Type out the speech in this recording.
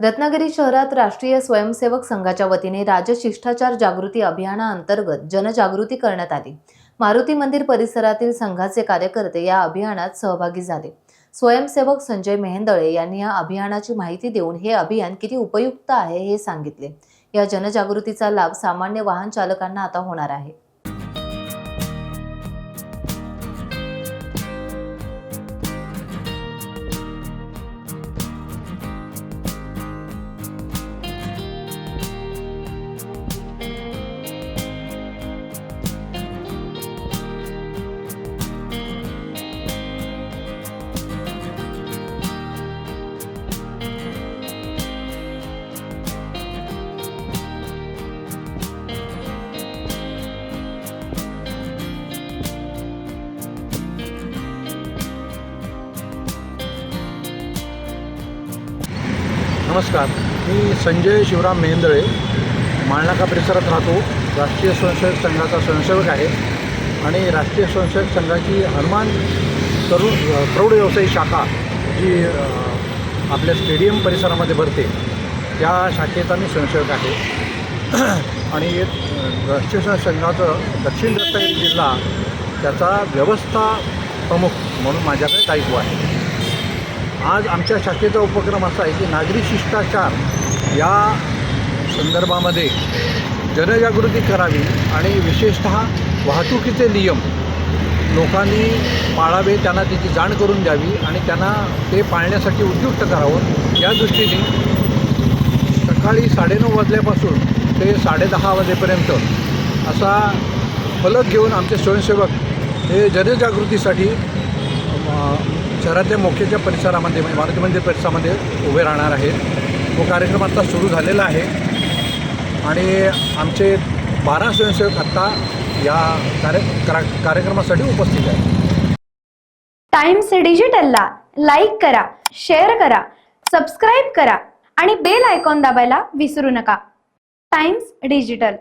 रत्नागिरी शहरात राष्ट्रीय स्वयंसेवक संघाच्या वतीने राजशिष्टाचार जागृती अभियानाअंतर्गत जनजागृती करण्यात आली। मारुती मंदिर परिसरातील संघाचे कार्यकर्ते या अभियानात सहभागी झाले। स्वयंसेवक संजय मेहेंदळे यांनी या अभियानाची माहिती देऊन हे अभियान किती उपयुक्त आहे हे सांगितले। या जनजागृतीचा लाभ सामान्य वाहन चालकांना आता होणार आहे। नमस्कार, मी संजय शिवराम मेहेंदळे माळनाका परिसरात राहतो। राष्ट्रीय स्वयंसेवक संघाचा स्वयंसेवक आहे आणि राष्ट्रीय स्वयंसेवक संघाची हनुमान तरुण प्रौढ व्यवसायी शाखा जी आपल्या स्टेडियम परिसरामध्ये भरते त्या शाखेचा मी स्वयंसेवक आहे। आणि राष्ट्रीय स्वयंसेवक संघाचं दक्षिण रत्नागिरी जिल्हा त्याचा व्यवस्था प्रमुख म्हणून माझ्याकडे दायित्व आहे। आज आमच्या शाखेचा उपक्रम असा आहे की नागरी शिष्टाचार या संदर्भामध्ये जनजागृती करावी आणि विशेषतः वाहतुकीचे नियम लोकांनी पाळावे, त्यांना त्याची जाण करून द्यावी आणि त्यांना ते पाळण्यासाठी उद्युक्त करावं। या दृष्टीने सकाळी 9:30 वाजल्यापासून ते 10:30 वाजेपर्यंत असा फलक घेऊन आमचे स्वयंसेवक हे जनजागृतीसाठी शहरातल्या मोक्याच्या परिसरामध्ये म्हणजे मारुती मंदिर परिसरामध्ये उभे राहणार आहेत। तो कार्यक्रम आता सुरू झालेला आहे आणि आमचे 12 स्वयंसेवक आत्ता या कार्यक्रमासाठी उपस्थित आहेत। टाइम्स डिजिटलला लाईक करा, शेअर करा, सबस्क्राईब करा आणि बेल आयकॉन दाबायला विसरू नका। Times digital.